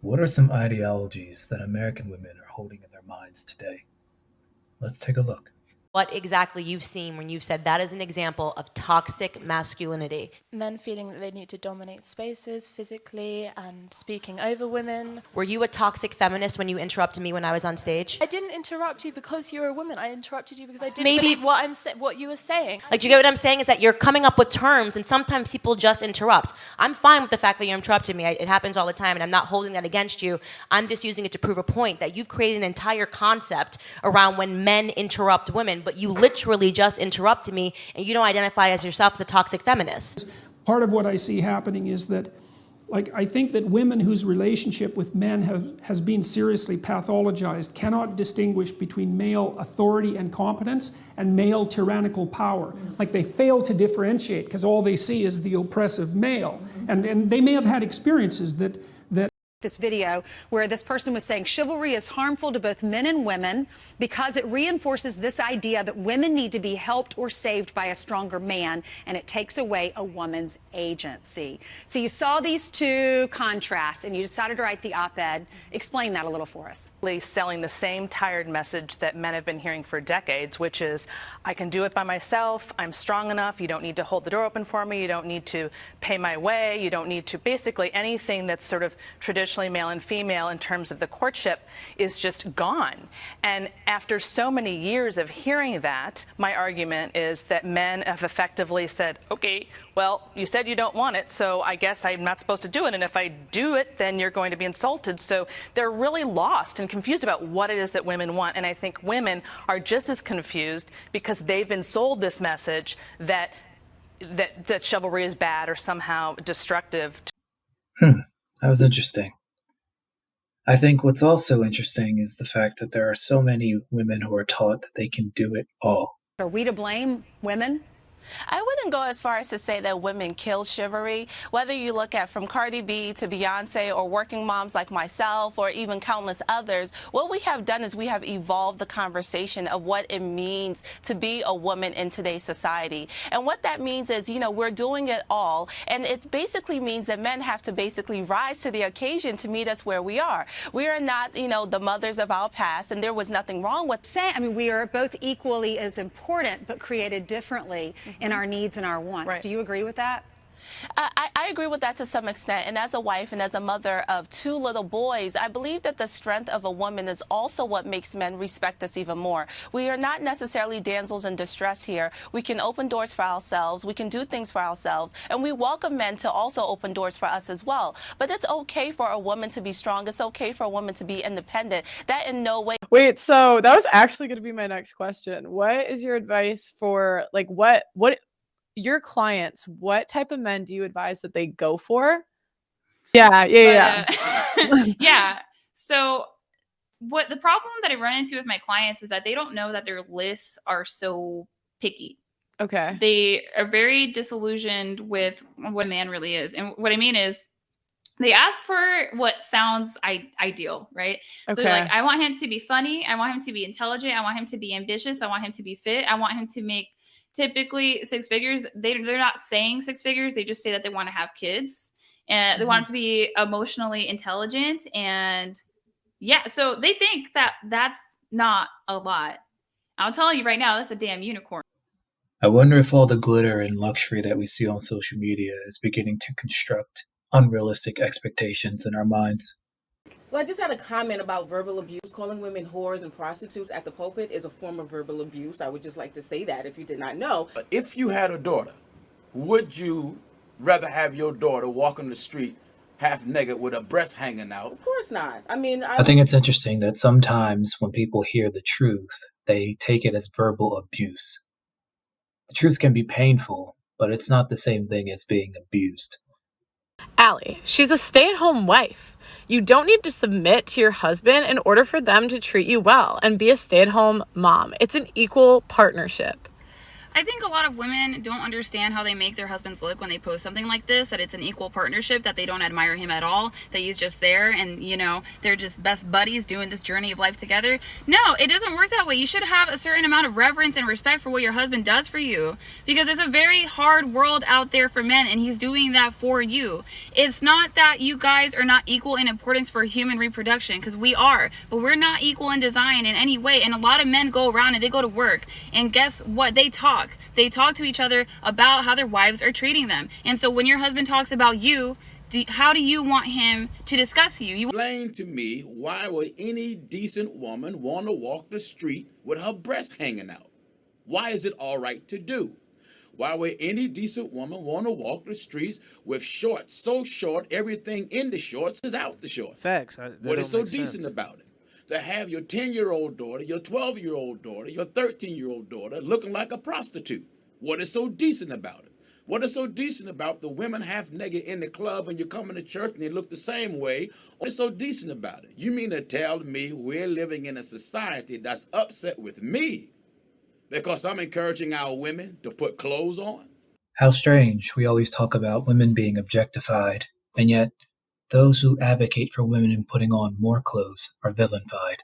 What are some ideologies that American women are holding in their minds today? Let's take a look. What exactly you've seen when you've said that is an example of toxic masculinity. Men feeling that they need to dominate spaces physically and speaking over women. Were you a toxic feminist when you interrupted me when I was on stage? I didn't interrupt you because you're a woman. I interrupted you because I didn't Maybe- believe what you were saying. Like, do you get what I'm saying? Is that you're coming up with terms, and sometimes people just interrupt. I'm fine with the fact that you interrupted me. It happens all the time, and I'm not holding that against you. I'm just using it to prove a point that you've created an entire concept around when men interrupt women, but you literally just interrupted me, and you don't identify as yourself as a toxic feminist. Part of what I see happening is that, I think that women whose relationship with men has been seriously pathologized cannot distinguish between male authority and competence and male tyrannical power. They fail to differentiate because all they see is the oppressive male. And they may have had experiences that this video where this person was saying chivalry is harmful to both men and women because it reinforces this idea that women need to be helped or saved by a stronger man, and it takes away a woman's agency. So you saw these two contrasts and you decided to write the op-ed. Explain that a little for us. Selling the same tired message that men have been hearing for decades, which is, I can do it by myself, I'm strong enough, you don't need to hold the door open for me, you don't need to pay my way, you don't need to, basically anything that's sort of traditionally male and female in terms of the courtship is just gone. And after so many years of hearing that, my argument is that men have effectively said, okay, well, you said you don't want it, so I guess I'm not supposed to do it. And if I do it, then you're going to be insulted. So they're really lost and confused about what it is that women want. And I think women are just as confused because they've been sold this message that chivalry is bad or somehow destructive. That was interesting. I think what's also interesting is the fact that there are so many women who are taught that they can do it all. Are we to blame women? I wouldn't go as far as to say that women kill chivalry. Whether you look at from Cardi B to Beyonce or working moms like myself or even countless others, what we have done is we have evolved the conversation of what it means to be a woman in today's society. And what that means is, we're doing it all. And it basically means that men have to basically rise to the occasion to meet us where we are. We are not, the mothers of our past, and there was nothing wrong with we are both equally as important, but created differently in our needs and our wants. Right. Do you agree with that? I agree with that to some extent. And as a wife and as a mother of two little boys, I believe that the strength of a woman is also what makes men respect us even more. We are not necessarily damsels in distress here. We can open doors for ourselves. We can do things for ourselves. And we welcome men to also open doors for us as well. But it's okay for a woman to be strong. It's okay for a woman to be independent. That in no way. Wait, so that was actually going to be my next question. What is your advice for, what your clients, what type of men do you advise that they go for? Yeah. Yeah. So what the problem that I run into with my clients is that they don't know that their lists are so picky. Okay. They are very disillusioned with what a man really is. And what I mean is they ask for what sounds ideal, right? Okay. So I want him to be funny. I want him to be intelligent. I want him to be ambitious. I want him to be fit. I want him to make typically six figures. They're not saying six figures. They just say that they want to have kids and they want him to be emotionally intelligent. And so they think that that's not a lot. I'll tell you right now, that's a damn unicorn. I wonder if all the glitter and luxury that we see on social media is beginning to construct unrealistic expectations in our minds. Well, I just had a comment about verbal abuse. Calling women whores and prostitutes at the pulpit is a form of verbal abuse. I would just like to say that if you did not know. If you had a daughter, would you rather have your daughter walk on the street half naked with her breasts hanging out? Of course not. I think it's interesting that sometimes when people hear the truth, they take it as verbal abuse. The truth can be painful, but it's not the same thing as being abused. Allie, she's a stay-at-home wife. You don't need to submit to your husband in order for them to treat you well and be a stay-at-home mom. It's an equal partnership. I think a lot of women don't understand how they make their husbands look when they post something like this, that it's an equal partnership, that they don't admire him at all, that he's just there and, you know, they're just best buddies doing this journey of life together. No, it doesn't work that way. You should have a certain amount of reverence and respect for what your husband does for you, because it's a very hard world out there for men and he's doing that for you. It's not that you guys are not equal in importance for human reproduction, because we are, but we're not equal in design in any way. And a lot of men go around and they go to work and guess what? They talk to each other about how their wives are treating them. And so when your husband talks about you, how do you want him to discuss you? Explain to me, why would any decent woman want to walk the street with her breasts hanging out? Why is it all right to do? Why would any decent woman want to walk the streets with shorts so short everything in the shorts is out the shorts? Facts. What is so decent about it? To have your 10-year-old daughter, your 12-year-old daughter, your 13-year-old daughter looking like a prostitute. What is so decent about it? What is so decent about the women half naked in the club and you come into church and they look the same way? What is so decent about it? You mean to tell me we're living in a society that's upset with me because I'm encouraging our women to put clothes on? How strange, we always talk about women being objectified, and yet those who advocate for women putting on more clothes are vilified.